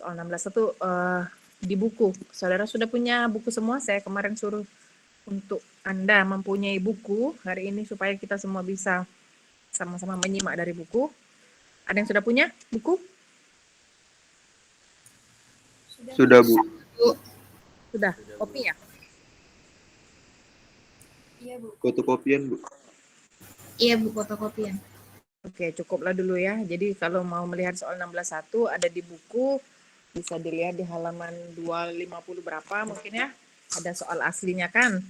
Soal 16.1 di buku. Saudara sudah punya buku semua? Saya kemarin suruh untuk Anda mempunyai buku hari ini supaya kita semua bisa sama-sama menyimak dari buku. Ada yang sudah punya buku? Sudah, Bu. Sudah. Kopi ya? Iya, Bu. Fotokopian, Bu. Iya, Bu, fotokopian. Oke, cukuplah dulu ya. Jadi kalau mau melihat soal 16.1 ada di buku, bisa dilihat di halaman 250 berapa mungkin ya. Ada soal aslinya kan.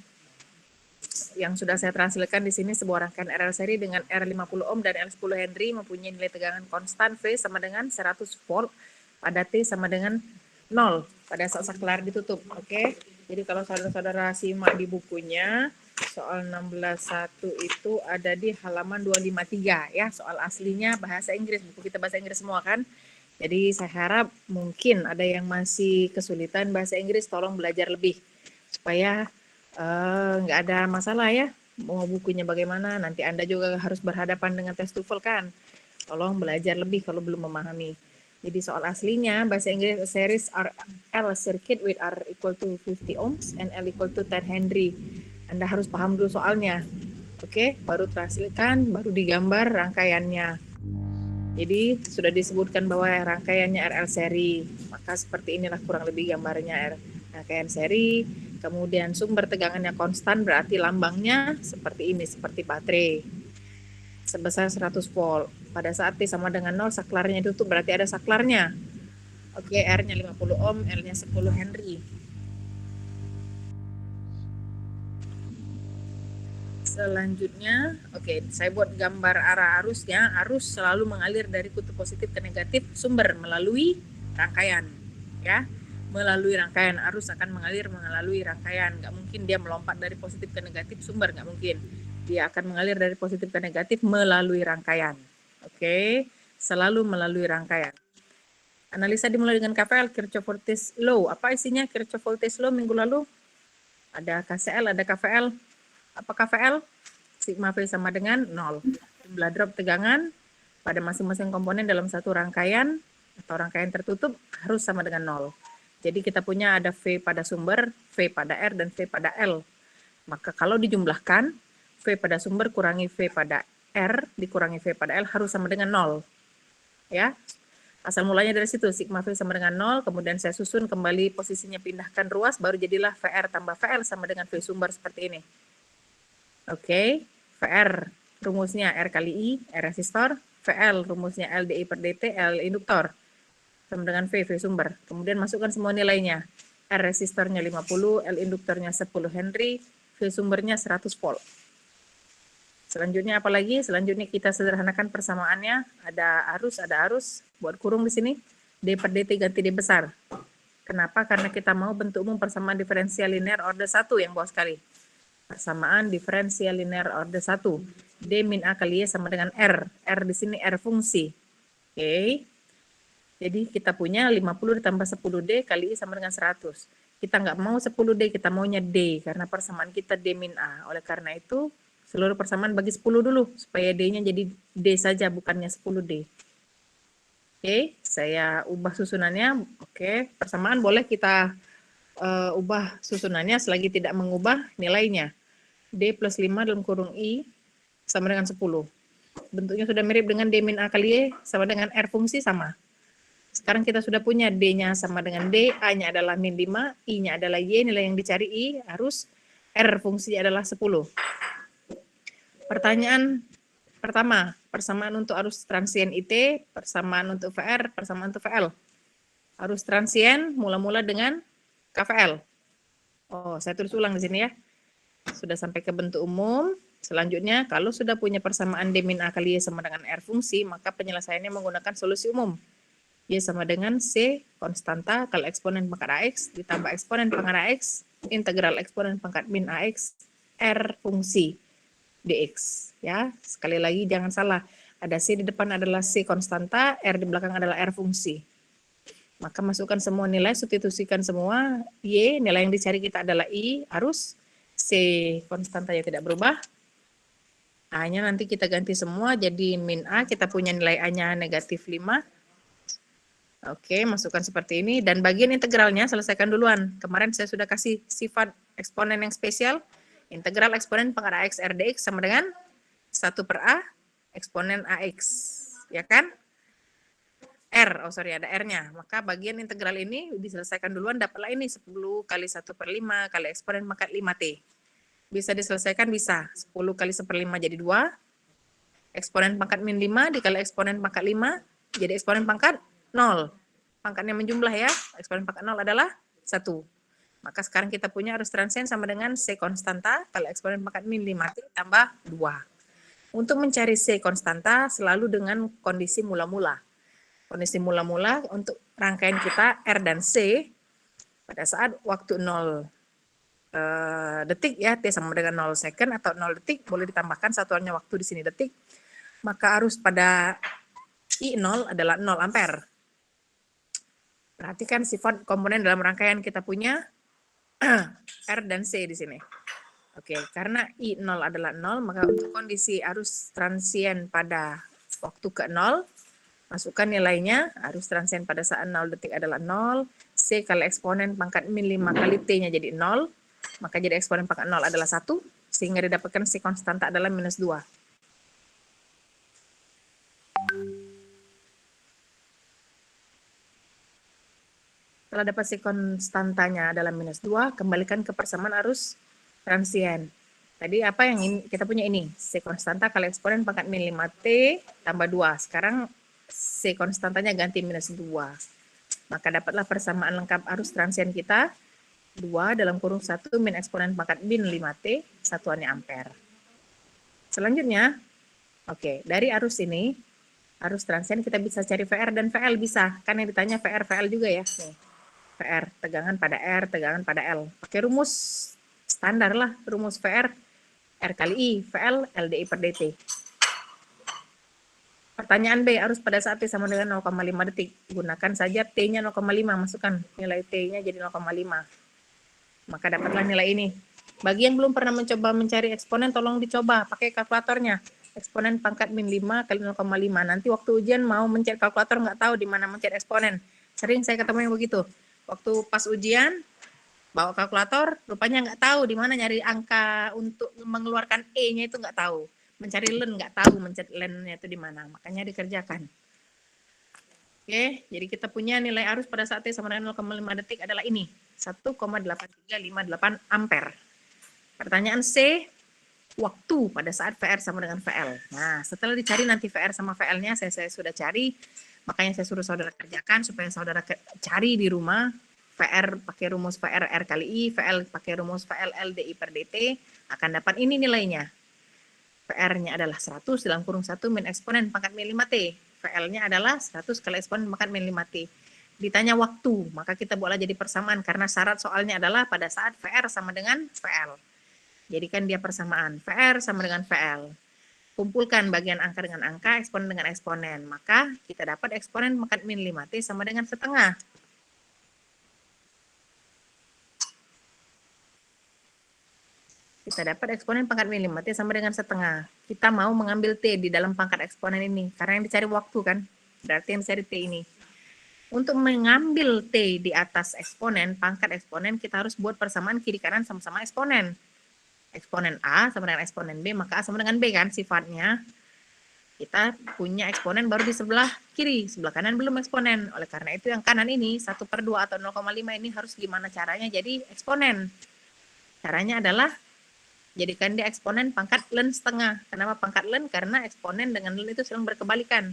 Yang sudah saya translasikan di sini sebuah rangkaian RL seri dengan R50 ohm dan L10 Henry mempunyai nilai tegangan konstan V sama dengan 100 volt pada T sama dengan 0 pada saat saklar ditutup. Oke. Jadi kalau saudara-saudara simak di bukunya, soal 16.1 itu ada di halaman 253 ya, soal aslinya bahasa Inggris, buku kita bahasa Inggris semua kan. Jadi saya harap mungkin ada yang masih kesulitan bahasa Inggris, tolong belajar lebih supaya nggak ada masalah ya. Mau bukunya bagaimana, nanti Anda juga harus berhadapan dengan tes TOEFL kan. Tolong belajar lebih kalau belum memahami. Jadi soal aslinya bahasa Inggris series L circuit with R equal to 50 ohms and L equal to 10 Henry. Anda harus paham dulu soalnya. Oke, baru translate-kan, baru digambar rangkaiannya. Jadi sudah disebutkan bahwa rangkaiannya RL seri, maka seperti inilah kurang lebih gambarnya rangkaian seri. Kemudian sumber tegangannya konstan berarti lambangnya seperti ini, seperti baterai sebesar 100 volt. Pada saat T sama dengan 0, saklarnya ditutup berarti ada saklarnya. Oke, R-nya 50 ohm, L-nya 10 Henry. Selanjutnya, oke, saya buat gambar arah arusnya. Arus selalu mengalir dari kutub positif ke negatif sumber melalui rangkaian, ya. Melalui rangkaian, arus akan mengalir melalui rangkaian. Nggak mungkin dia melompat dari positif ke negatif sumber, nggak mungkin. Dia akan mengalir dari positif ke negatif melalui rangkaian. Oke, selalu melalui rangkaian. Analisa dimulai dengan KVL, Kirchhoff Voltage Law. Apa isinya Kirchhoff Voltage Law minggu lalu? Ada KCL, ada KVL. Apa KVL? Sigma V sama dengan 0. Jumlah drop tegangan pada masing-masing komponen dalam satu rangkaian atau rangkaian tertutup harus sama dengan 0. Jadi kita punya ada V pada sumber, V pada R, dan V pada L. Maka kalau dijumlahkan, V pada sumber kurangi V pada R, dikurangi V pada L harus sama dengan 0. Ya, asal mulanya dari situ, sigma V sama dengan 0, kemudian saya susun kembali posisinya, pindahkan ruas, baru jadilah VR tambah VL sama dengan V sumber seperti ini. Oke, VR rumusnya R kali I, R resistor, VL rumusnya L dI per dt, L induktor, sama dengan V sumber. Kemudian masukkan semua nilainya. R resistornya 50, L induktornya 10 Henry, V sumbernya 100 volt. Selanjutnya apa lagi? Selanjutnya kita sederhanakan persamaannya. Ada arus, buat kurung di sini. D per dt ganti D besar. Kenapa? Karena kita mau bentuk umum persamaan diferensial linear order 1 yang bawah sekali. Persamaan diferensial linear order 1. D min A kali Y sama dengan R. R di sini R fungsi. Oke. Jadi kita punya 50 ditambah 10D kali I sama dengan 100. Kita nggak mau 10D, kita maunya D. Karena persamaan kita D min A. Oleh karena itu, seluruh persamaan bagi 10 dulu. Supaya D-nya jadi D saja, bukannya 10D. Oke, saya ubah susunannya. Oke, persamaan boleh kita ubah susunannya selagi tidak mengubah nilainya. D plus 5 dalam kurung I sama dengan 10. Bentuknya sudah mirip dengan D min A kali Y sama dengan R fungsi sama. Sekarang kita sudah punya D-nya sama dengan D, A-nya adalah min 5, I-nya adalah Y, nilai yang dicari I, harus R fungsi adalah 10. Pertanyaan pertama, persamaan untuk arus transien IT, persamaan untuk VR, persamaan untuk VL. Arus transien mula-mula dengan KVL. Oh, saya tulis ulang di sini ya. Sudah sampai ke bentuk umum. Selanjutnya, kalau sudah punya persamaan D min A kali Y sama dengan R fungsi, maka penyelesaiannya menggunakan solusi umum. Y sama dengan C konstanta kali eksponen pangkat AX ditambah eksponen pangkat AX, integral eksponen pangkat min AX, R fungsi dx. Ya, sekali lagi jangan salah. Ada C di depan adalah C konstanta, R di belakang adalah R fungsi. Maka masukkan semua nilai, substitusikan semua. Y, nilai yang dicari kita adalah I, arus. C konstanta yang tidak berubah. A-nya nanti kita ganti semua jadi min A, kita punya nilai A-nya negatif 5. Oke, masukkan seperti ini. Dan bagian integralnya selesaikan duluan. Kemarin saya sudah kasih sifat eksponen yang spesial. Integral eksponen pangkat AX RDX sama dengan 1 per A eksponen AX. Ya kan? Ada R-nya. Maka bagian integral ini diselesaikan duluan, dapatlah ini 10 kali 1 per 5 kali eksponen pangkat 5T. Bisa diselesaikan? Bisa. 10 kali 1 per 5 jadi 2. Eksponen pangkat min 5 dikali eksponen pangkat 5 jadi eksponen pangkat 0. Pangkatnya menjumlah ya. Eksponen pangkat 0 adalah 1. Maka sekarang kita punya arus transien sama dengan C konstanta kali eksponen pangkat min 5T tambah 2. Untuk mencari C konstanta selalu dengan kondisi mula-mula. Kondisi mula-mula untuk rangkaian kita R dan C pada saat waktu 0 detik ya, T sama dengan 0 second atau 0 detik, boleh ditambahkan satuannya waktu di sini detik. Maka arus pada I0 adalah 0 ampere. Perhatikan sifat komponen dalam rangkaian kita punya R dan C di sini. Oke, karena I0 adalah 0, maka untuk kondisi arus transien pada waktu ke 0, masukkan nilainya, arus transien pada saat 0 detik adalah 0, C kali eksponen pangkat min 5 kali T-nya jadi 0, maka jadi eksponen pangkat 0 adalah 1, sehingga didapatkan C konstanta adalah minus 2. Setelah dapat C konstantanya adalah minus 2, kembalikan ke persamaan arus transien. Tadi apa yang kita punya ini? C konstanta kali eksponen pangkat min 5T tambah 2. Sekarang C konstantanya ganti minus 2. Maka dapatlah persamaan lengkap arus transien kita. 2 dalam kurung 1 min eksponen pangkat min 5T, satuannya ampere. Selanjutnya, oke, dari arus ini, arus transien kita bisa cari VR dan VL bisa. Kan yang ditanya VR, VL juga ya. Nih. VR, tegangan pada R, tegangan pada L. Pakai rumus standar lah, rumus VR, R kali I, VL, LDI per DT. Pertanyaan B, arus pada saat T sama dengan 0,5 detik. Gunakan saja T-nya 0,5, masukkan nilai T-nya jadi 0,5. Maka dapatlah nilai ini. Bagi yang belum pernah mencoba mencari eksponen, tolong dicoba pakai kalkulatornya. Eksponen pangkat min 5 kali 0,5. Nanti waktu ujian mau mencari kalkulator nggak tahu di mana mencari eksponen. Sering saya ketemu yang begitu. Waktu pas ujian, bawa kalkulator, rupanya nggak tahu di mana nyari angka untuk mengeluarkan E-nya itu nggak tahu. Mencari len nggak tahu mencari len-nya itu di mana. Makanya dikerjakan. Oke, jadi kita punya nilai arus pada saat T sama dengan 0,5 detik adalah ini. 1,8358 ampere. Pertanyaan C, waktu pada saat VR sama dengan VL. Nah, setelah dicari nanti VR sama VL-nya, saya sudah cari. Makanya saya suruh saudara kerjakan supaya saudara cari di rumah. VR pakai rumus VR R kali I, VL pakai rumus VL LDI per DT, akan dapat ini nilainya. VR-nya adalah 100 dalam kurung 1 min eksponen pangkat min 5T. VL-nya adalah 100 kali eksponen pangkat min 5T. Ditanya waktu, maka kita boleh jadi persamaan karena syarat soalnya adalah pada saat VR sama dengan VL. Jadikan dia persamaan. VR sama dengan VL. Kumpulkan bagian angka dengan angka, eksponen dengan eksponen. Maka kita dapat eksponen pangkat min 5T sama dengan setengah. Kita dapat eksponen pangkat min 5T sama dengan setengah. Kita mau mengambil T di dalam pangkat eksponen ini. Karena yang dicari waktu kan. Berarti yang dicari T ini. Untuk mengambil T di atas eksponen, pangkat eksponen, kita harus buat persamaan kiri kanan sama-sama eksponen. Eksponen A sama dengan eksponen B, maka A sama dengan B kan sifatnya. Kita punya eksponen baru di sebelah kiri, sebelah kanan belum eksponen. Oleh karena itu yang kanan ini 1/2 atau 0,5 ini harus gimana caranya jadi eksponen. Caranya adalah jadikan dia eksponen pangkat len setengah. Kenapa pangkat len? Karena eksponen dengan len itu selalu berkebalikan.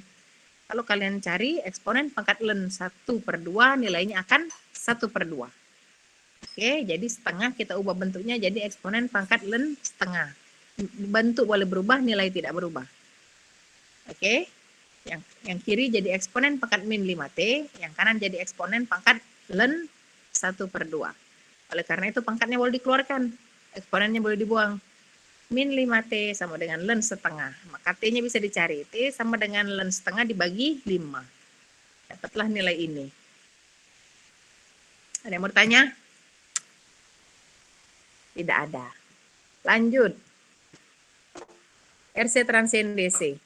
Kalau kalian cari eksponen pangkat len 1/2 nilainya akan 1/2. Oke, jadi setengah kita ubah bentuknya jadi eksponen pangkat len setengah. Bentuk boleh berubah, nilai tidak berubah. Oke, yang kiri jadi eksponen pangkat min 5T, yang kanan jadi eksponen pangkat len 1/2. Oleh karena itu pangkatnya boleh dikeluarkan, eksponennya boleh dibuang. Min 5T sama dengan len setengah. Maka T-nya bisa dicari. T sama dengan len setengah dibagi 5. Dapatlah nilai ini. Ada yang mau bertanya? Tidak ada. Lanjut. RC transien DC.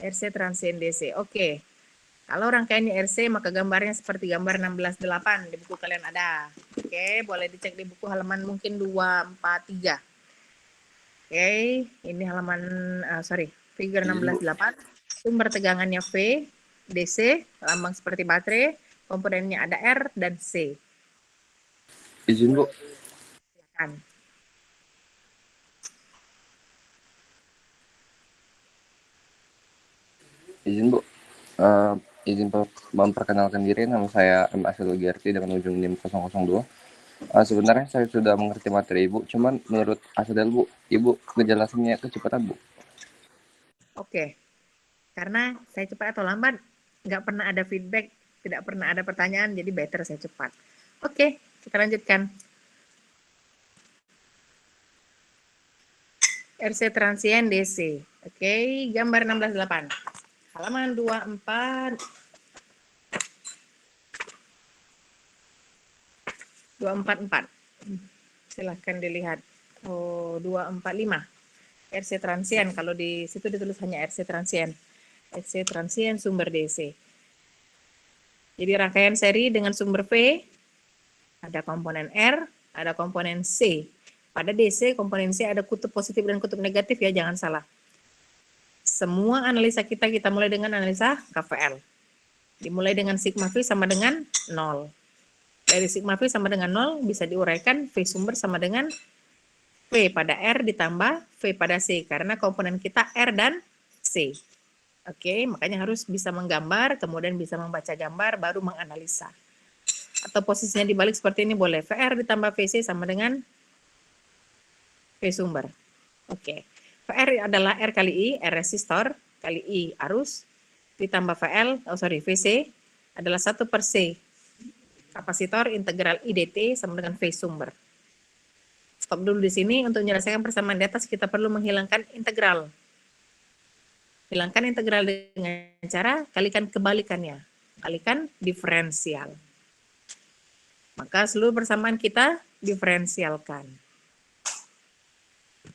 RC transien DC. Oke. Kalau rangkaiannya RC, maka gambarnya seperti gambar 16.8 di buku kalian ada. Oke, boleh dicek di buku halaman mungkin 243. Oke, ini halaman, figure 16.8. Sumber tegangannya V, DC, lambang seperti baterai, komponennya ada R dan C. Izin, Bu. Silakan. Izin Bu, izin memperkenalkan diri, nama saya M. Asyul Giarti dengan ujung NIM 002. Sebenarnya saya sudah mengerti materi Ibu, cuman menurut Asadel Bu, Ibu ngejelasinnya kecepatan Bu. Oke, karena saya cepat atau lambat, nggak pernah ada feedback, tidak pernah ada pertanyaan, jadi better saya cepat. Oke, kita lanjutkan. RC transien DC. Oke, gambar 16.8. Halaman 24. 244. Silahkan dilihat. Oh, 245. RC transien, kalau di situ ditulis hanya RC transien. RC transien sumber DC. Jadi rangkaian seri dengan sumber V, ada komponen R, ada komponen C. Pada DC, komponen C ada kutub positif dan kutub negatif ya, jangan salah. Semua analisa kita mulai dengan analisa KVL. Dimulai dengan sigma V sama dengan 0. Dari sigma V sama dengan 0 bisa diuraikan V sumber sama dengan V pada R ditambah V pada C. Karena komponen kita R dan C. Oke, makanya harus bisa menggambar, kemudian bisa membaca gambar, baru menganalisa. Atau posisinya dibalik seperti ini boleh. VR ditambah VC sama dengan V sumber. Oke. VR adalah R kali I, R resistor, kali I arus, ditambah VC adalah 1 per C. Kapasitor integral IDT sama dengan V sumber. Stop dulu di sini. Untuk menyelesaikan persamaan di atas, kita perlu menghilangkan integral. Hilangkan integral dengan cara kalikan kebalikannya. Kalikan diferensial. Maka seluruh persamaan kita diferensialkan.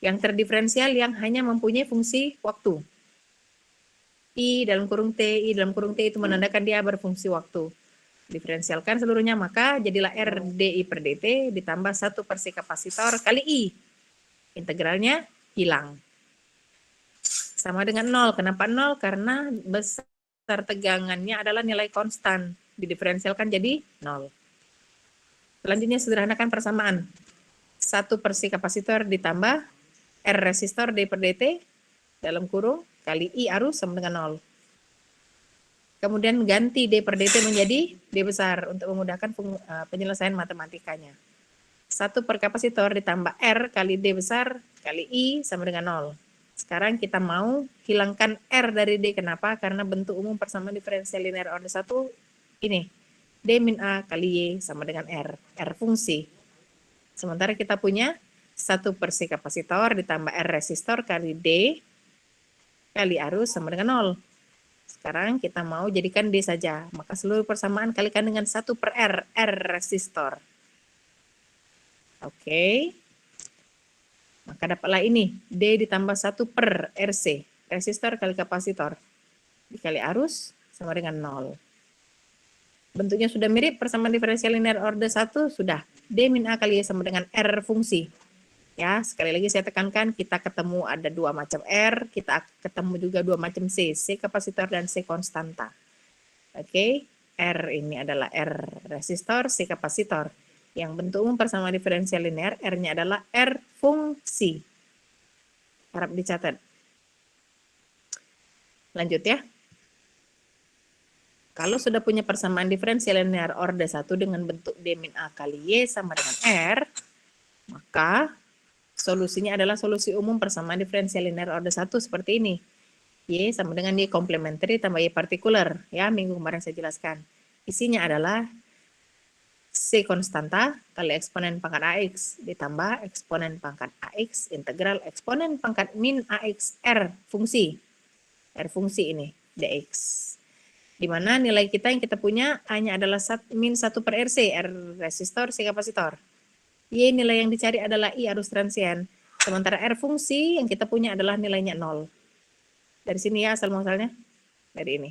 Yang terdiferensial yang hanya mempunyai fungsi waktu. I dalam kurung T itu menandakan dia berfungsi waktu. Diferensialkan seluruhnya, maka jadilah R dI per dt ditambah 1 per C kapasitor kali I. Integralnya hilang. Sama dengan 0. Kenapa 0? Karena besar tegangannya adalah nilai konstan. Didiferensialkan jadi 0. Selanjutnya sederhanakan persamaan. 1 per C kapasitor ditambah R resistor D per dt dalam kurung kali I arus sama dengan 0. Kemudian ganti D per dt menjadi D besar untuk memudahkan penyelesaian matematikanya. 1 per kapasitor ditambah R kali D besar kali I sama dengan 0. Sekarang kita mau hilangkan R dari D. Kenapa? Karena bentuk umum persamaan diferensial linear order 1 ini. D min A kali Y sama dengan R. R fungsi. Sementara kita punya 1 per C kapasitor ditambah R resistor kali D kali arus sama dengan 0. Sekarang kita mau jadikan D saja. Maka seluruh persamaan kalikan dengan 1 per R. R resistor. Oke. Maka dapatlah ini. D ditambah 1 per RC. Resistor kali kapasitor. Dikali arus sama dengan 0. Bentuknya sudah mirip, persamaan diferensial linear order 1 sudah. D min A kali Y sama dengan R fungsi. Ya, sekali lagi saya tekankan, kita ketemu ada 2 macam R, kita ketemu juga 2 macam C. C kapasitor dan C konstanta. Oke, R ini adalah R resistor, C kapasitor. Yang bentuk umum persamaan diferensial linear, R-nya adalah R fungsi. Harap dicatat. Lanjut ya. Kalau sudah punya persamaan diferensial linear order 1 dengan bentuk D min A kali Y sama dengan R, maka solusinya adalah solusi umum persamaan diferensial linear order 1 seperti ini. Y sama dengan Y komplementari tambah Y partikular. Ya, minggu kemarin saya jelaskan. Isinya adalah C konstanta kali eksponen pangkat AX ditambah eksponen pangkat AX integral eksponen pangkat min AX R fungsi. R fungsi ini, dx. Di mana nilai kita yang kita punya hanya adalah min 1 per RC, R resistor, C kapasitor. Y nilai yang dicari adalah I arus transien. Sementara R fungsi yang kita punya adalah nilainya 0. Dari sini ya asal muasalnya. Dari ini.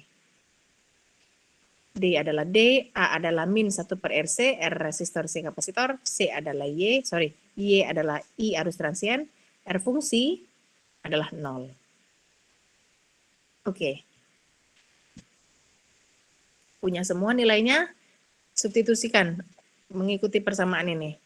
D adalah D, A adalah min 1 per RC, R resistor, C kapasitor, C adalah Y adalah I arus transien, R fungsi adalah 0. Oke. Punya semua nilainya, substitusikan mengikuti persamaan ini.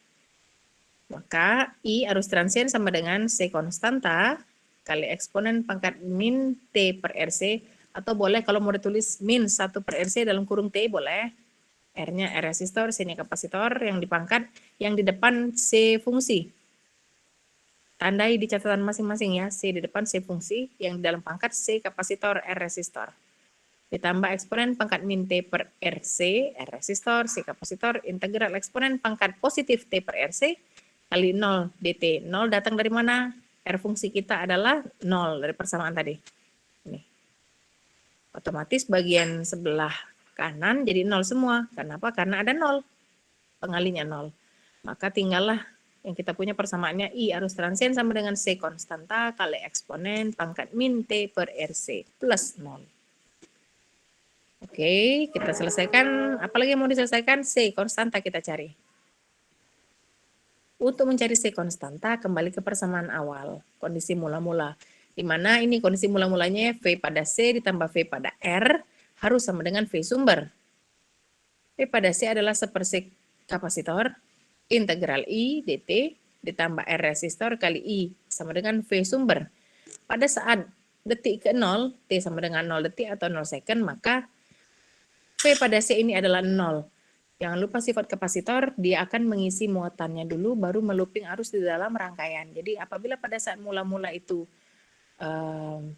Maka I arus transien sama dengan C konstanta kali eksponen pangkat min T per RC, atau boleh kalau mau ditulis min 1 per RC dalam kurung T boleh. R-nya R resistor, C-nya kapasitor, yang dipangkat, yang di depan C fungsi. Tandai di catatan masing-masing ya, C di depan C fungsi, yang di dalam pangkat C kapasitor, R resistor. Ditambah eksponen pangkat min T per RC, R resistor, C kapasitor, integral eksponen pangkat positif T per RC, kali 0 dt. 0 datang dari mana? R fungsi kita adalah 0 dari persamaan tadi. Ini. Otomatis bagian sebelah kanan jadi 0 semua. Kenapa? Karena ada 0. Pengalinya 0. Maka tinggallah yang kita punya persamaannya I arus transien sama dengan C konstanta kali eksponen pangkat min T per RC plus 0. Oke, kita selesaikan. Apalagi yang mau diselesaikan? C konstanta kita cari. Untuk mencari C konstanta, kembali ke persamaan awal, kondisi mula-mula. Di mana ini kondisi mula-mulanya V pada C ditambah V pada R harus sama dengan V sumber. V pada C adalah 1 per C kapasitor, integral I dt ditambah R resistor kali I sama dengan V sumber. Pada saat detik ke 0, T sama dengan 0 detik atau 0 second, maka V pada C ini adalah 0. Jangan lupa sifat kapasitor, dia akan mengisi muatannya dulu, baru meluping arus di dalam rangkaian. Jadi apabila pada saat mula-mula itu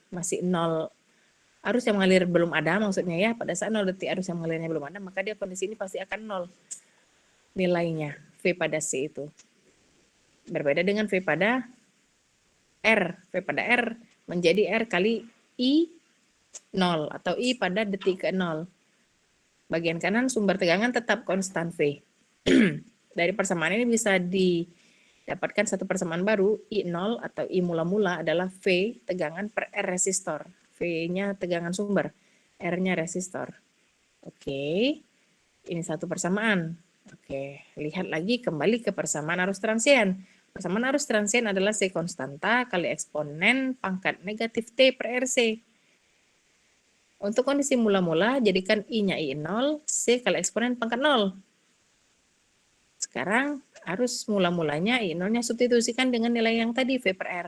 masih 0, arus yang mengalir belum ada, maksudnya ya, pada saat 0 detik arus yang mengalirnya belum ada, maka dia kondisi ini pasti akan 0 nilainya, V pada C itu. Berbeda dengan V pada R. V pada R menjadi R kali I 0, atau I pada detik ke 0. Bagian kanan sumber tegangan tetap konstan V. Dari persamaan ini bisa didapatkan satu persamaan baru, I0 atau I mula-mula adalah V tegangan per R resistor. V-nya tegangan sumber, R-nya resistor. Oke, ini satu persamaan. Oke, lihat lagi kembali ke persamaan arus transien. Persamaan arus transien adalah C konstanta kali eksponen pangkat negatif T per RC. Untuk kondisi mula-mula, jadikan I-nya I0, C kali eksponen pangkat 0. Sekarang, arus mula-mulanya I0-nya substitusikan dengan nilai yang tadi, V per R,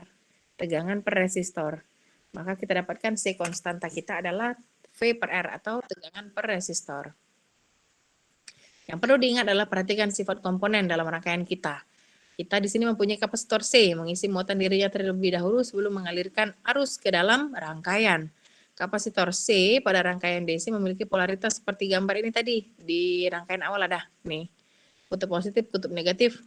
tegangan per resistor. Maka kita dapatkan C konstanta kita adalah V per R atau tegangan per resistor. Yang perlu diingat adalah perhatikan sifat komponen dalam rangkaian kita. Kita di sini mempunyai kapasitor C, mengisi muatan dirinya terlebih dahulu sebelum mengalirkan arus ke dalam rangkaian. Kapasitor C pada rangkaian DC memiliki polaritas seperti gambar ini tadi. Di rangkaian awal ada nih, kutub positif, kutub negatif.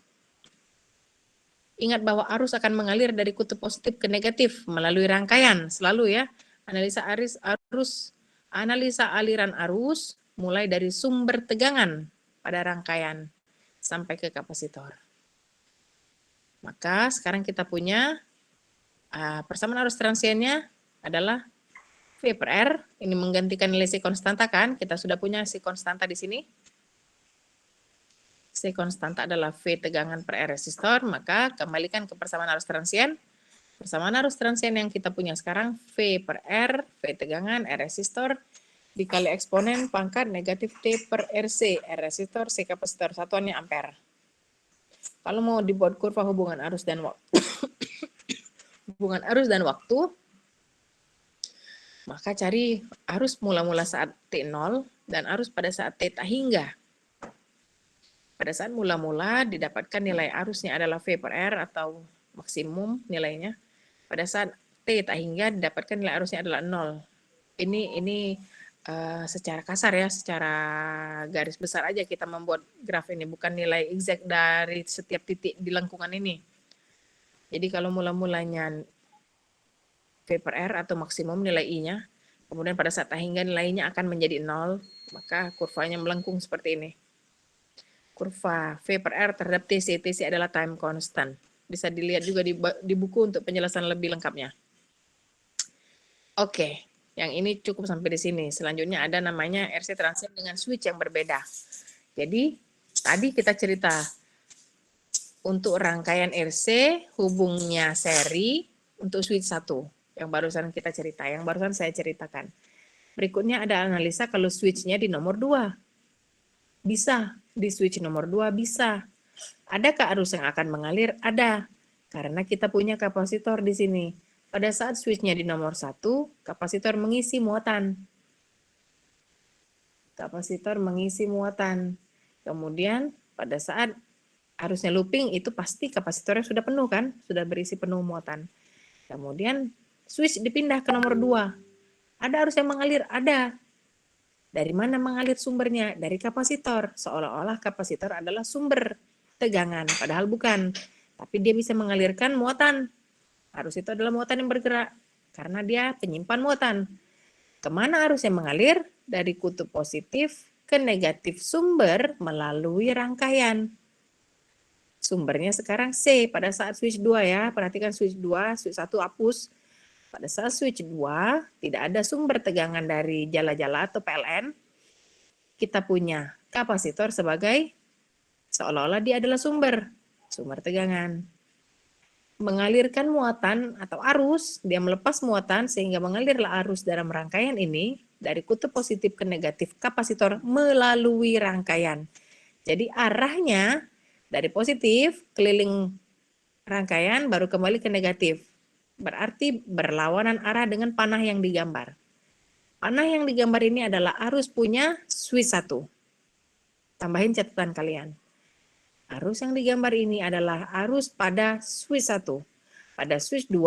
Ingat bahwa arus akan mengalir dari kutub positif ke negatif melalui rangkaian. Selalu ya, analisa aliran arus mulai dari sumber tegangan pada rangkaian sampai ke kapasitor. Maka sekarang kita punya persamaan arus transiennya adalah V per R, ini menggantikan nilai C konstanta kan? Kita sudah punya C konstanta di sini. C konstanta adalah V tegangan per R resistor, maka kembalikan ke persamaan arus transien. Persamaan arus transien yang kita punya sekarang, V per R, V tegangan, R resistor, dikali eksponen pangkat negatif T per RC, R resistor, C kapasitor, satuannya ampere. Kalau mau dibuat kurva hubungan arus dan waktu, hubungan arus dan waktu, maka cari arus mula-mula saat T0 dan arus pada saat T tak hingga. Pada saat mula-mula didapatkan nilai arusnya adalah V per R atau maksimum nilainya. Pada saat T tak hingga didapatkan nilai arusnya adalah 0. Ini secara kasar ya, secara garis besar aja kita membuat graf ini, bukan nilai exact dari setiap titik di lengkungan ini. Jadi kalau mula-mulanya V per R atau maksimum nilai I-nya, kemudian pada saat tak hingga nilainya akan menjadi 0, maka kurvanya melengkung seperti ini. Kurva V per R terhadap TC, TC adalah time constant. Bisa dilihat juga di buku untuk penjelasan lebih lengkapnya. Oke, yang ini cukup sampai di sini. Selanjutnya ada namanya RC transient dengan switch yang berbeda. Jadi, tadi kita cerita untuk rangkaian RC hubungnya seri untuk switch 1 yang barusan kita cerita, yang barusan saya ceritakan. Berikutnya ada analisa kalau switch-nya di nomor 2. Bisa, di switch nomor 2 bisa. Adakah arus yang akan mengalir? Ada. Karena kita punya kapasitor di sini. Pada saat switch-nya di nomor 1, kapasitor mengisi muatan. Kapasitor mengisi muatan. Kemudian pada saat arusnya looping itu pasti kapasitornya sudah penuh kan? Sudah berisi penuh muatan. Kemudian switch dipindah ke nomor 2. Ada arus yang mengalir? Ada. Dari mana mengalir sumbernya? Dari kapasitor. Seolah-olah kapasitor adalah sumber tegangan. Padahal bukan. Tapi dia bisa mengalirkan muatan. Arus itu adalah muatan yang bergerak. Karena dia penyimpan muatan. Kemana arus yang mengalir? Dari kutub positif ke negatif sumber melalui rangkaian. Sumbernya sekarang C pada saat switch 2 ya. Perhatikan switch 2, switch 1 hapus. Pada saat switch 2 tidak ada sumber tegangan dari jala-jala atau PLN. Kita punya kapasitor sebagai seolah-olah dia adalah sumber tegangan. Mengalirkan muatan atau arus, dia melepas muatan sehingga mengalirlah arus dalam rangkaian ini dari kutub positif ke negatif kapasitor melalui rangkaian. Jadi arahnya dari positif keliling rangkaian baru kembali ke negatif. Berarti berlawanan arah dengan panah yang digambar. Panah yang digambar ini adalah arus punya switch 1. Tambahin catatan kalian. Arus yang digambar ini adalah arus pada switch 1. Pada switch 2,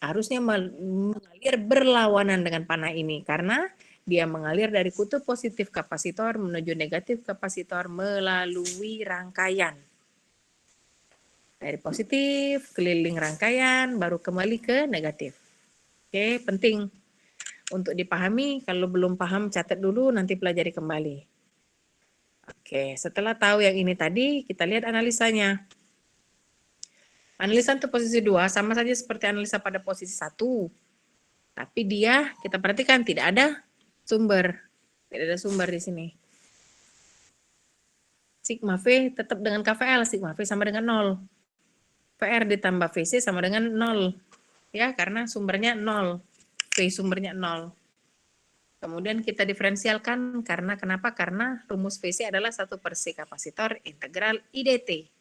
arusnya mengalir berlawanan dengan panah ini karena dia mengalir dari kutub positif kapasitor menuju negatif kapasitor melalui rangkaian. Dari positif, keliling rangkaian, baru kembali ke negatif. Oke, penting untuk dipahami. Kalau belum paham, catat dulu, nanti pelajari kembali. Oke, setelah tahu yang ini tadi, kita lihat analisanya. Analisa untuk posisi 2 sama saja seperti analisa pada posisi 1. Tapi dia, kita perhatikan, tidak ada sumber. Tidak ada sumber di sini. Sigma V tetap dengan KVL, sigma V sama dengan 0. PR ditambah VC sama dengan 0. Ya, karena sumbernya 0. V sumbernya 0. Kemudian kita diferensialkan karena kenapa? Karena rumus VC adalah 1/C kapasitor integral IDT.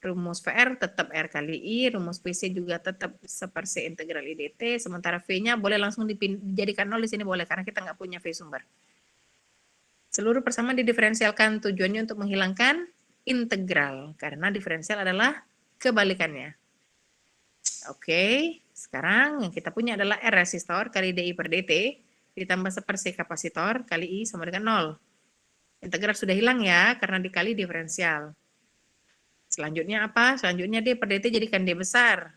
Rumus VR tetap R kali I, rumus VC juga tetap 1/C integral IDT, sementara V-nya boleh langsung dijadikan 0 di sini boleh, karena kita nggak punya V sumber. Seluruh persamaan didiferensialkan tujuannya untuk menghilangkan integral, karena diferensial adalah kebalikannya. Oke, sekarang yang kita punya adalah R resistor kali DI per DT ditambah 1/C kapasitor kali I sama dengan 0. Integral sudah hilang ya, karena dikali diferensial. Selanjutnya apa? Selanjutnya D per DT jadikan D besar.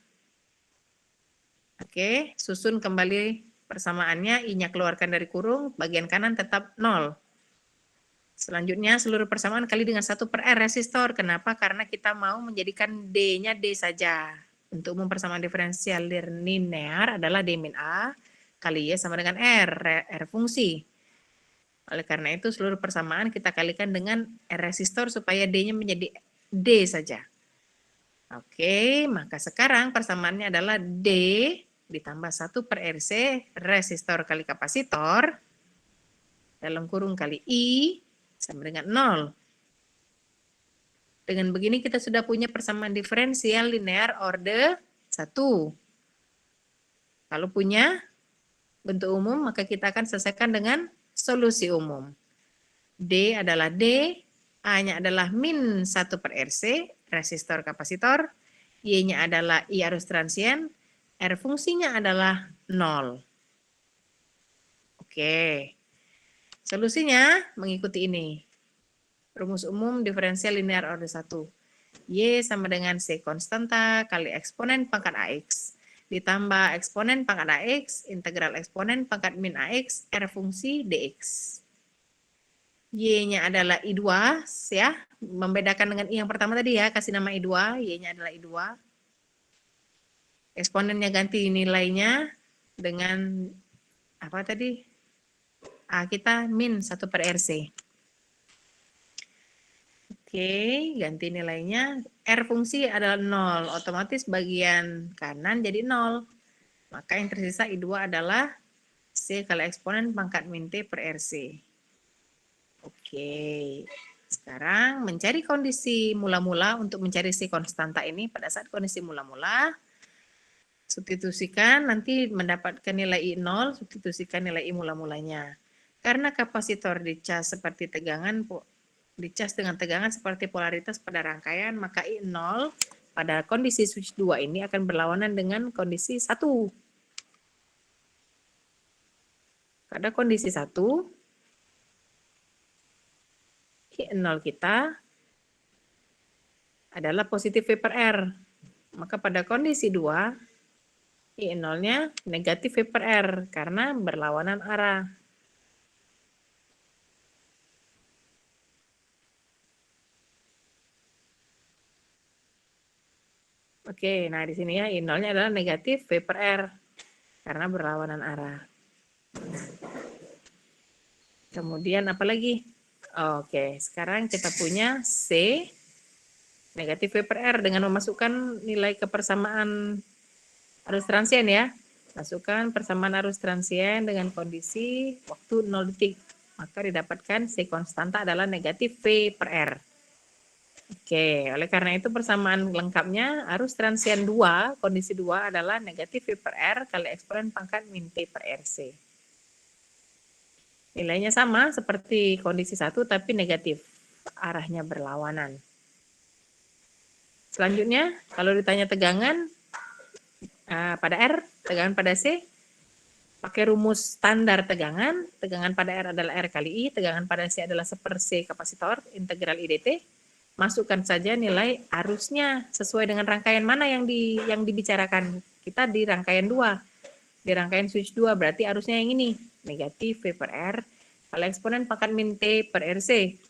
Oke, susun kembali persamaannya, I-nya keluarkan dari kurung, bagian kanan tetap 0. Selanjutnya seluruh persamaan kali dengan 1/R resistor. Kenapa? Karena kita mau menjadikan D-nya D saja. Untuk umum persamaan diferensial linear adalah D min A kali Y sama dengan R fungsi. Oleh karena itu seluruh persamaan kita kalikan dengan R resistor supaya D-nya menjadi D saja. Oke, maka sekarang persamaannya adalah D ditambah 1/RC resistor kali kapasitor dalam kurung kali I sama dengan 0. Dengan begini kita sudah punya persamaan diferensial linear order 1. Kalau punya bentuk umum, maka kita akan selesaikan dengan solusi umum. D adalah D, A-nya adalah min 1/RC, resistor kapasitor, Y-nya adalah I arus transient, R fungsinya adalah 0. Oke. Solusinya mengikuti ini. Rumus umum diferensial linear order 1. Y sama dengan C konstanta kali eksponen pangkat AX. Ditambah eksponen pangkat AX, integral eksponen pangkat min AX, R fungsi DX. Y-nya adalah I2, ya. Membedakan dengan I yang pertama tadi ya, kasih nama I2, Y-nya adalah I2. Eksponennya ganti nilainya, dengan apa tadi? Kita min 1 per RC. Oke, ganti nilainya. R fungsi adalah 0, otomatis bagian kanan jadi 0. Maka yang tersisa I2 adalah C kali eksponen pangkat min T per RC. Oke, sekarang mencari kondisi mula-mula untuk mencari C konstanta ini. Pada saat kondisi mula-mula, substitusikan, nanti mendapatkan nilai I0, substitusikan nilai I mula-mulanya. Karena kapasitor dicas seperti tegangan, dicas dengan tegangan seperti polaritas pada rangkaian, maka I0 pada kondisi switch 2 ini akan berlawanan dengan kondisi 1. Pada kondisi 1, I0 kita adalah positif V per R. Maka pada kondisi 2, I0-nya negatif V per R karena berlawanan arah. Oke, nah di sini ya I0-nya adalah negatif V per R karena berlawanan arah. Kemudian apa lagi? Oke, sekarang kita punya C negatif V per R dengan memasukkan nilai kepersamaan arus transien ya. Masukkan persamaan arus transien dengan kondisi waktu 0 detik. Maka didapatkan C konstanta adalah negatif V per R. Oke, oleh karena itu persamaan lengkapnya arus transien 2, kondisi 2 adalah negatif V per R kali eksponen pangkat min T per RC. Nilainya sama seperti kondisi 1 tapi negatif, arahnya berlawanan. Selanjutnya, kalau ditanya tegangan pada R, tegangan pada C, pakai rumus standar tegangan pada R adalah R kali I, tegangan pada C adalah 1/C kapasitor, integral IDT. Masukkan saja nilai arusnya sesuai dengan rangkaian mana yang dibicarakan. Kita di rangkaian 2. Di rangkaian switch 2 berarti arusnya yang ini, negatif V per R kali eksponen pangkat min T per RC.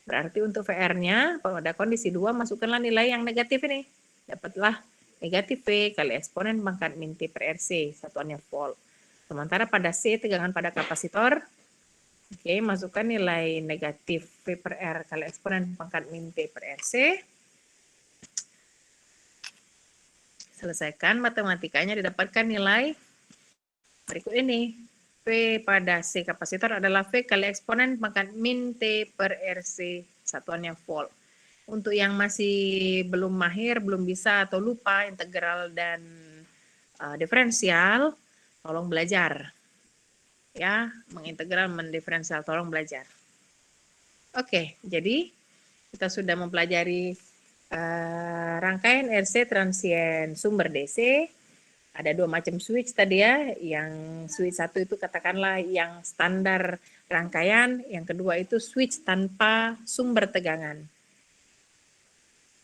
Berarti untuk VR-nya pada kondisi 2 masukkanlah nilai yang negatif ini. Dapatlah negatif V kali eksponen pangkat min T per RC, satuannya volt. Sementara pada C tegangan pada kapasitor, oke, masukkan nilai negatif V per R kali eksponen pangkat min T per RC. Selesaikan matematikanya, didapatkan nilai berikut ini. V pada C kapasitor adalah V kali eksponen pangkat min T per RC, satuannya volt. Untuk yang masih belum mahir, belum bisa atau lupa integral dan diferensial, tolong belajar. Ya, mengintegral, mendiferensial, tolong belajar. Oke, jadi kita sudah mempelajari rangkaian RC transien sumber DC. Ada 2 macam switch tadi ya, yang switch 1 itu katakanlah yang standar rangkaian, yang kedua itu switch tanpa sumber tegangan.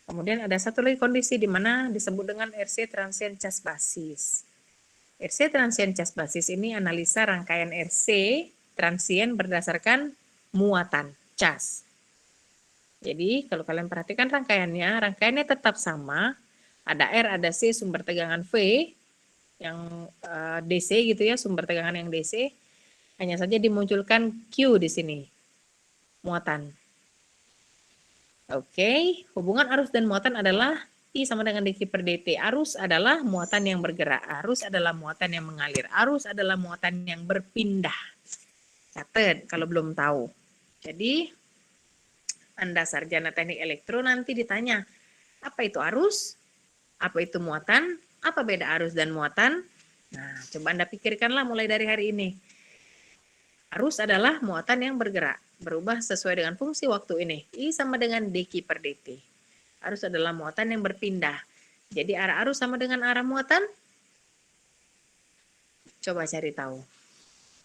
Kemudian ada satu lagi kondisi di mana disebut dengan RC transien cas basis. RC transien cas basis ini analisa rangkaian RC transien berdasarkan muatan cas. Jadi kalau kalian perhatikan rangkaiannya tetap sama. Ada R, ada C, sumber tegangan V yang DC gitu ya, sumber tegangan yang DC. Hanya saja dimunculkan Q di sini, muatan. Oke, hubungan arus dan muatan adalah I sama dengan dq per dt. Arus adalah muatan yang bergerak. Arus adalah muatan yang mengalir. Arus adalah muatan yang berpindah. Catat kalau belum tahu. Jadi, Anda sarjana teknik elektro nanti ditanya, apa itu arus? Apa itu muatan? Apa beda arus dan muatan? Nah, coba Anda pikirkanlah mulai dari hari ini. Arus adalah muatan yang bergerak. Berubah sesuai dengan fungsi waktu ini. I sama dengan dq per dt. Arus adalah muatan yang berpindah. Jadi arah arus sama dengan arah muatan? Coba cari tahu.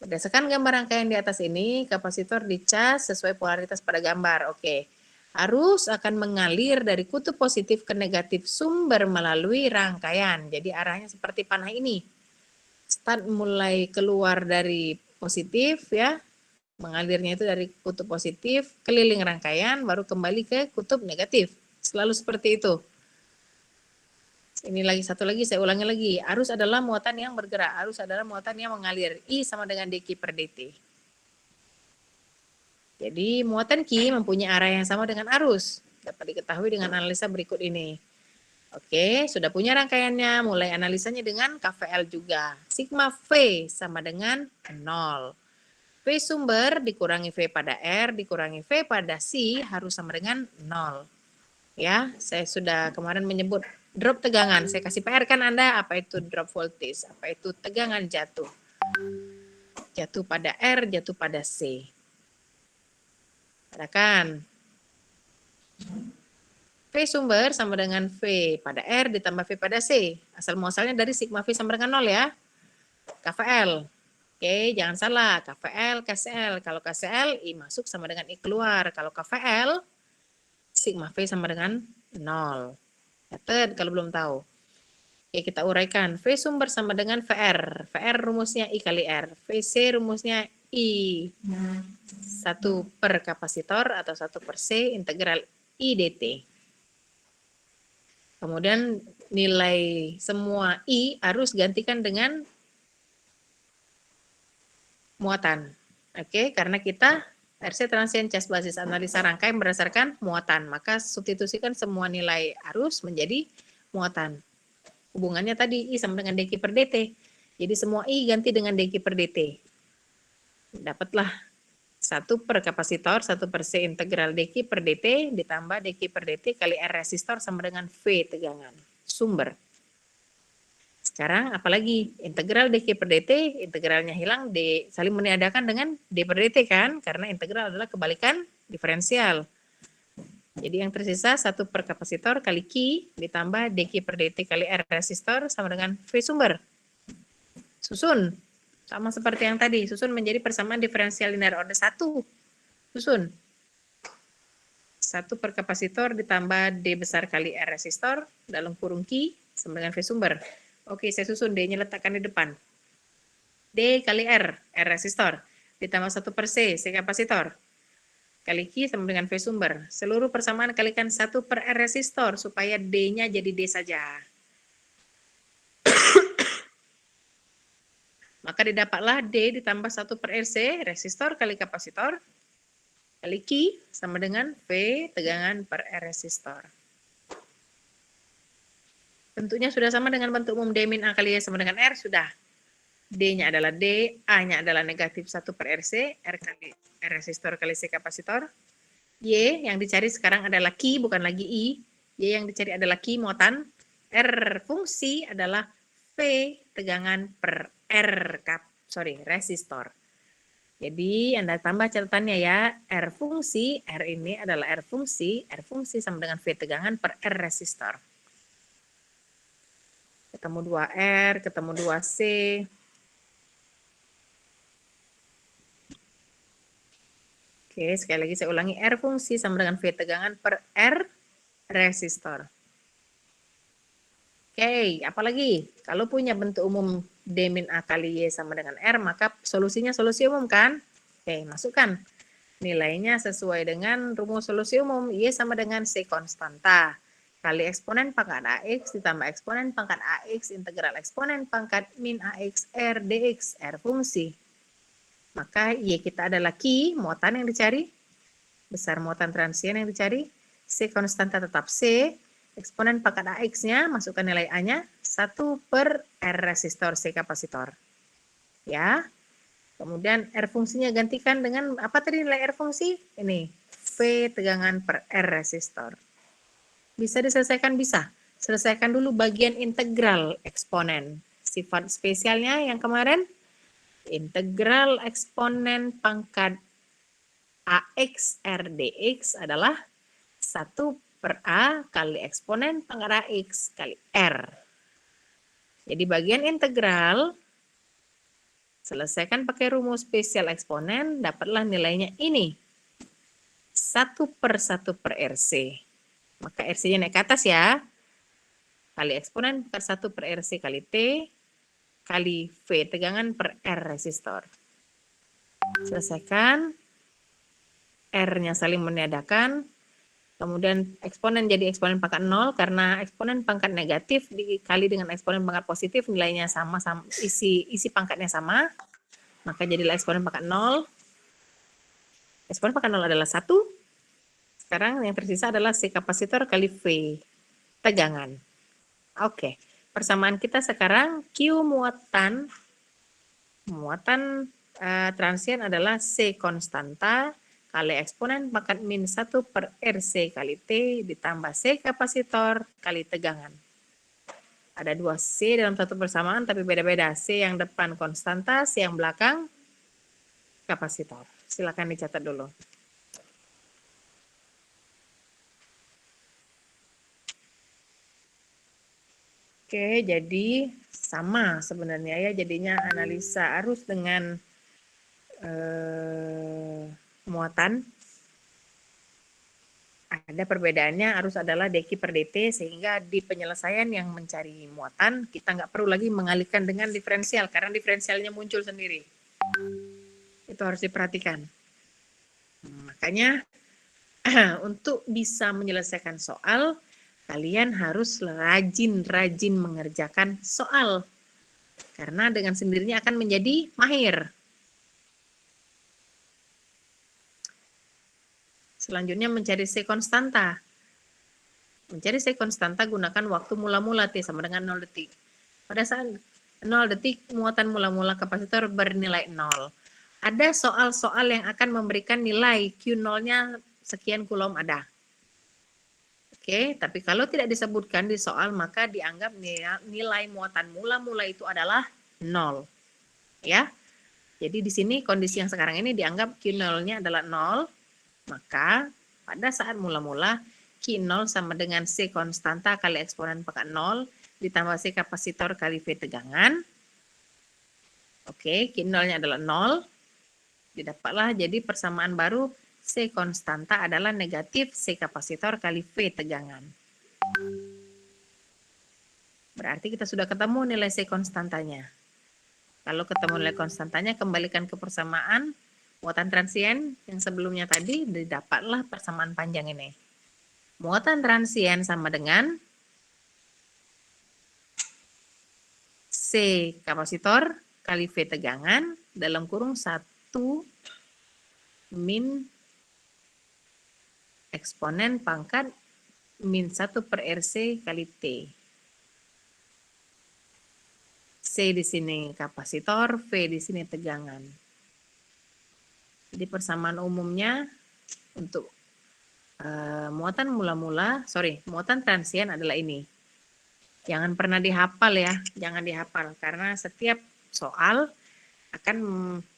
Berdasarkan gambar rangkaian di atas ini, kapasitor dicas sesuai polaritas pada gambar. Oke. Arus akan mengalir dari kutub positif ke negatif sumber melalui rangkaian. Jadi arahnya seperti panah ini. Start mulai keluar dari positif ya. Mengalirnya itu dari kutub positif, keliling rangkaian, baru kembali ke kutub negatif. Selalu seperti itu. Ini lagi satu lagi, saya ulangi lagi. Arus adalah muatan yang bergerak. Arus adalah muatan yang mengalir. I sama dengan dq per dt. Jadi muatan Q mempunyai arah yang sama dengan arus. Dapat diketahui dengan analisa berikut ini. Oke, sudah punya rangkaiannya. Mulai analisanya dengan KVL juga. Sigma V sama dengan 0. V sumber dikurangi V pada R dikurangi V pada C harus sama dengan 0. Ya, saya sudah kemarin menyebut drop tegangan. Saya kasih PR kan Anda, apa itu drop voltage, apa itu tegangan jatuh. Jatuh pada R, jatuh pada C. Ada kan? V sumber sama dengan V pada R ditambah V pada C. Asal muasalnya dari sigma V sama dengan 0 ya. KVL. Oke, jangan salah. KVL, KCL. Kalau KCL, I masuk sama dengan I keluar. Kalau KVL, sigma V sama dengan 0. Catat kalau belum tahu. Oke, kita uraikan. V sumber sama dengan VR. VR rumusnya I kali R. VC rumusnya I. 1 per kapasitor atau 1 per C integral I dt. Kemudian nilai semua I harus gantikan dengan muatan. Oke, karena kita RC transient cas basis analisa rangkaian berdasarkan muatan, maka substitusikan semua nilai arus menjadi muatan. Hubungannya tadi I sama dengan dq per dt. Jadi semua I ganti dengan dq per dt. Dapatlah 1 per kapasitor, 1 per C integral dq per dt ditambah dq per dt kali R resistor sama dengan V tegangan. Sumber. Sekarang apalagi integral dq per dt, integralnya hilang, D saling meniadakan dengan D per dt kan, karena integral adalah kebalikan diferensial. Jadi yang tersisa 1 per kapasitor kali Q ditambah dq per dt kali R resistor sama dengan V sumber. Susun. Sama seperti yang tadi, susun menjadi persamaan diferensial linear order 1. Susun. 1 per kapasitor ditambah D besar kali R resistor dalam kurung Q sama dengan V sumber. Oke, saya susun D-nya letakkan di depan. D kali R resistor. Ditambah 1 per C kapasitor. Kali Q sama dengan V sumber. Seluruh persamaan kalikan 1 per R resistor supaya D-nya jadi D saja. Maka didapatlah D ditambah 1 per RC, resistor kali kapasitor, kali Q sama dengan V tegangan per R resistor. Bentuknya sudah sama dengan bentuk umum D min A kali Y sama dengan R, sudah. D-nya adalah D, A-nya adalah negatif 1 per RC, R kali R resistor kali C kapasitor. Y yang dicari sekarang adalah Q, bukan lagi I. Y yang dicari adalah Q muatan. R fungsi adalah V tegangan per resistor. Jadi Anda tambah catatannya ya, R fungsi, R ini adalah R fungsi sama dengan V tegangan per R resistor. Ketemu 2R, ketemu 2C. Oke, sekali lagi saya ulangi, R fungsi sama dengan V tegangan per R resistor. Oke, apalagi? Kalau punya bentuk umum D min A kali Y sama dengan R, maka solusinya solusi umum kan? Oke, masukkan. Nilainya sesuai dengan rumus solusi umum. Y sama dengan C konstanta. Kali eksponen pangkat AX ditambah eksponen pangkat AX integral eksponen pangkat min AX R dx, R fungsi. Maka Y kita adalah Q, muatan yang dicari. Besar muatan transien yang dicari. C konstanta tetap C. Eksponen pangkat AX-nya, masukkan nilai A-nya, 1 per R resistor C kapasitor. Ya. Kemudian R fungsinya gantikan dengan, apa tadi nilai R fungsi? Ini, V tegangan per R resistor. Bisa diselesaikan? Bisa. Selesaikan dulu bagian integral eksponen. Sifat spesialnya yang kemarin, integral eksponen pangkat AX R dx adalah 1 per A kali eksponen pangkat AX kali R. Jadi bagian integral, selesaikan pakai rumus spesial eksponen, dapatlah nilainya ini. 1 per 1 per RC. Maka RC-nya naik ke atas ya. Kali eksponen per 1 per RC kali T, kali V tegangan per R resistor. Selesaikan. R-nya saling meniadakan. Kemudian eksponen jadi eksponen pangkat 0 karena eksponen pangkat negatif dikali dengan eksponen pangkat positif nilainya sama, isi pangkatnya sama, maka jadilah eksponen pangkat 0. Eksponen pangkat 0 adalah 1. Sekarang yang tersisa adalah C kapasitor kali V tegangan. Oke, persamaan kita sekarang Q muatan transien adalah C konstanta kali eksponen pangkat min 1 per RC kali T ditambah C kapasitor kali tegangan. Ada 2 C dalam satu persamaan tapi beda-beda. C yang depan konstanta, C yang belakang kapasitor. Silakan dicatat dulu. Oke, jadi sama sebenarnya ya, jadinya analisa arus dengan muatan. Ada perbedaannya, arus adalah dq per dt, sehingga di penyelesaian yang mencari muatan, kita nggak perlu lagi mengalihkan dengan diferensial, karena diferensialnya muncul sendiri. Itu harus diperhatikan. Makanya, untuk bisa menyelesaikan soal, kalian harus rajin-rajin mengerjakan soal. Karena dengan sendirinya akan menjadi mahir. Selanjutnya mencari C konstanta. Mencari C konstanta gunakan waktu mula-mula T sama dengan 0 detik. Pada saat 0 detik muatan mula-mula kapasitor bernilai 0. Ada soal-soal yang akan memberikan nilai Q0-nya sekian kulom ada. Oke, tapi kalau tidak disebutkan di soal maka dianggap nilai muatan mula-mula itu adalah 0. Ya. Jadi di sini kondisi yang sekarang ini dianggap Q0-nya adalah 0. Maka pada saat mula-mula Q0 sama dengan C konstanta kali eksponen pangkat 0 ditambah C kapasitor kali V tegangan. Oke, Q0-nya adalah 0. Didapatlah jadi persamaan baru C konstanta adalah negatif C kapasitor kali V tegangan. Berarti kita sudah ketemu nilai C konstantanya. Kalau ketemu nilai konstantanya, kembalikan ke persamaan muatan transien yang sebelumnya tadi, didapatlah persamaan panjang ini. Muatan transien sama dengan C kapasitor kali V tegangan dalam kurung 1 min eksponen pangkat min 1 per RC kali T. C di sini kapasitor, V di sini tegangan. Jadi persamaan umumnya untuk muatan muatan transien adalah ini. Jangan pernah dihafal ya, jangan dihafal karena setiap soal akan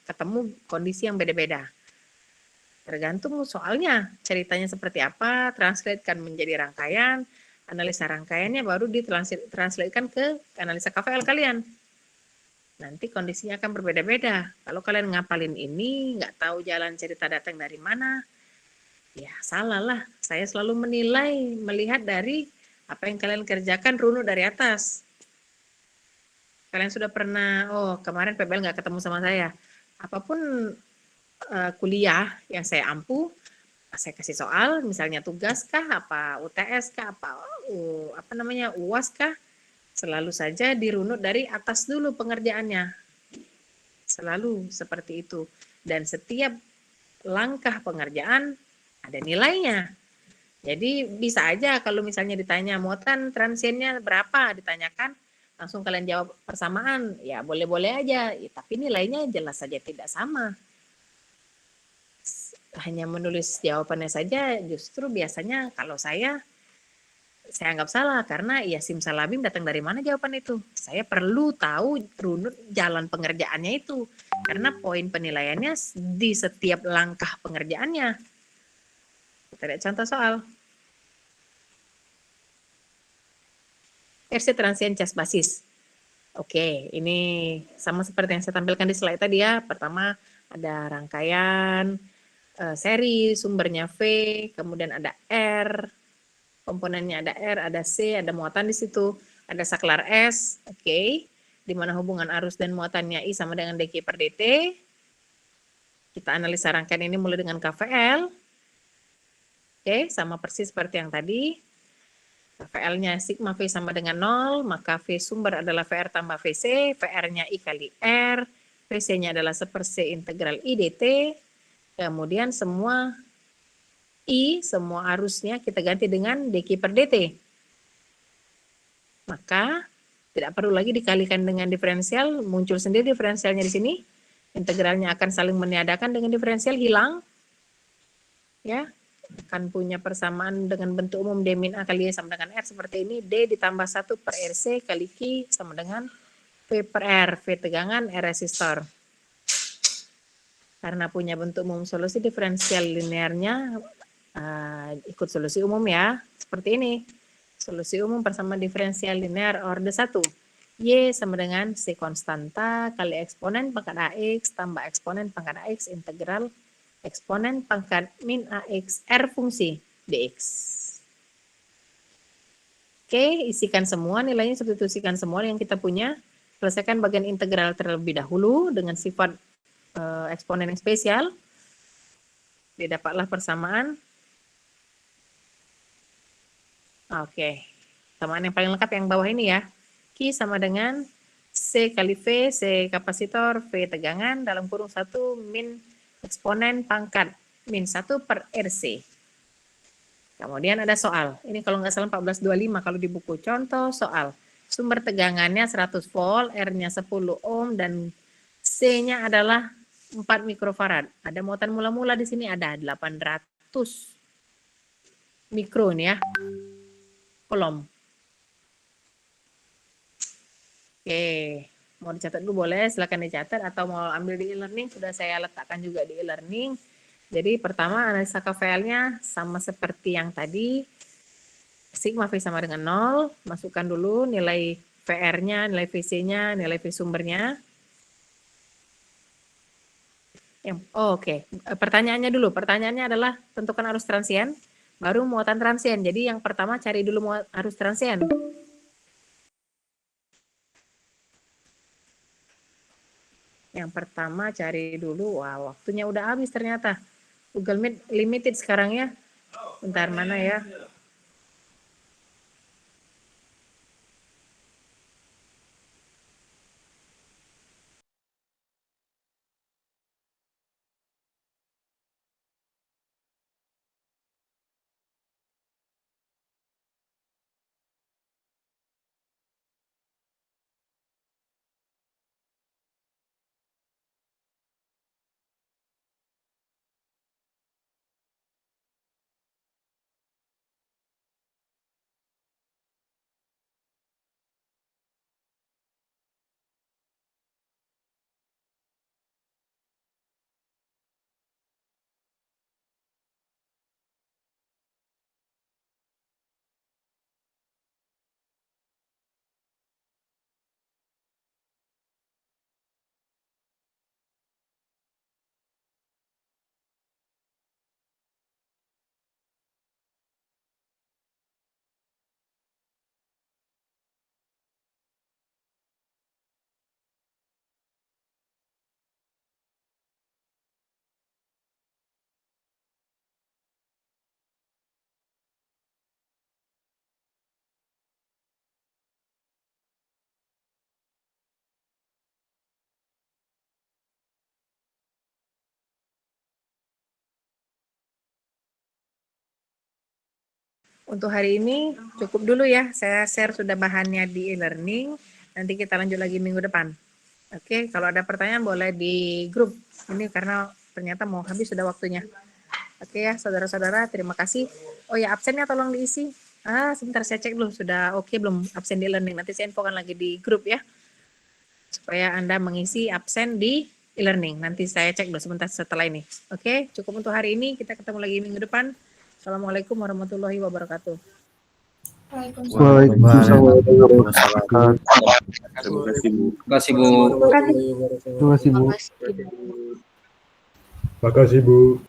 ketemu kondisi yang beda-beda. Tergantung soalnya, ceritanya seperti apa, translatekan menjadi rangkaian, analisa rangkaiannya baru ditranslatekan ke analisa KVL kalian. Nanti kondisinya akan berbeda-beda. Kalau kalian ngapalin ini, nggak tahu jalan cerita datang dari mana, ya salah lah. Saya selalu menilai, melihat dari apa yang kalian kerjakan runut dari atas. Kalian sudah pernah, kemarin PBL nggak ketemu sama saya. Apapun kuliah yang saya ampu, saya kasih soal, misalnya tugas kah, apa UTS kah, apa UAS kah, selalu saja dirunut dari atas dulu pengerjaannya. Selalu seperti itu. Dan setiap langkah pengerjaan ada nilainya. Jadi bisa aja kalau misalnya ditanya muatan transiennya berapa, ditanyakan, langsung kalian jawab persamaan, ya boleh-boleh aja. Ya, tapi nilainya jelas saja tidak sama. Hanya menulis jawabannya saja justru biasanya kalau saya anggap salah karena ya simsalabim datang dari mana jawaban itu. Saya perlu tahu runut jalan pengerjaannya itu karena poin penilaiannya di setiap langkah pengerjaannya. Kita lihat contoh soal. RC transien cas basis. Oke, ini sama seperti yang saya tampilkan di slide tadi ya. Pertama ada rangkaian seri, sumbernya V, kemudian ada R, komponennya ada R, ada C, ada muatan di situ, ada saklar S, oke, di mana hubungan arus dan muatannya I sama dengan dq per dt. Kita analisa rangkaian ini mulai dengan KVL. Oke, sama persis seperti yang tadi. VL-nya sigma V sama dengan 0, maka V sumber adalah VR tambah VC, VR-nya I kali R, VC-nya adalah 1/C integral I dt, kemudian semua I, semua arusnya kita ganti dengan dq per dt. Maka tidak perlu lagi dikalikan dengan diferensial, muncul sendiri diferensialnya di sini. Integralnya akan saling meniadakan dengan diferensial, hilang. Ya, akan punya persamaan dengan bentuk umum D min A kali Y sama dengan R seperti ini. D ditambah 1 per RC kali Q sama dengan V per R. V tegangan, R resistor. Karena punya bentuk umum solusi diferensial linearnya, ikut solusi umum ya. Seperti ini. Solusi umum persamaan diferensial linear orde 1. Y sama dengan C konstanta kali eksponen pangkat AX tambah eksponen pangkat AX integral eksponen pangkat min AX R fungsi dx. Oke, isikan semua nilainya, substitusikan semua yang kita punya. Selesaikan bagian integral terlebih dahulu dengan sifat eksponen yang spesial. Didapatlah persamaan. Oke, persamaan yang paling lengkap yang bawah ini ya. Q sama dengan C kali V, C kapasitor, V tegangan, dalam kurung 1 min eksponen pangkat min 1 per RC. Kemudian ada soal. Ini kalau nggak salah 1425 kalau di buku. Contoh soal. Sumber tegangannya 100 volt, R-nya 10 ohm, dan C-nya adalah 4 mikrofarad. Ada muatan mula-mula di sini, ada 800 mikro nih ya. Kolom. Oke, mau dicatat dulu boleh, silakan dicatat atau mau ambil di e-learning, sudah saya letakkan juga di e-learning. Jadi pertama analisa KVL-nya sama seperti yang tadi, sigma V sama dengan 0, masukkan dulu nilai VR-nya, nilai VC-nya, nilai V sumbernya. Oke. Pertanyaannya dulu, pertanyaannya adalah tentukan arus transien, baru muatan transien. Jadi yang pertama cari dulu arus transien. Yang pertama cari dulu, wah waktunya udah habis ternyata. Google Meet limited sekarang ya. Bentar mana ya? Untuk hari ini cukup dulu ya. Saya share sudah bahannya di e-learning. Nanti kita lanjut lagi minggu depan. Oke, kalau ada pertanyaan boleh di grup. Ini karena ternyata mau habis sudah waktunya. Oke ya, saudara-saudara, terima kasih. Oh ya, absennya tolong diisi. Sebentar saya cek dulu sudah oke belum absen di e-learning. Nanti saya infokan lagi di grup ya. Supaya Anda mengisi absen di e-learning. Nanti saya cek dulu sebentar setelah ini. Oke, cukup untuk hari ini. Kita ketemu lagi minggu depan. Assalamualaikum warahmatullahi wabarakatuh. Waalaikumsalam. Waalaikumsalam. Terima kasih, Bu. Terima kasih, Bu. Terima kasih, Bu. Terima kasih, Bu.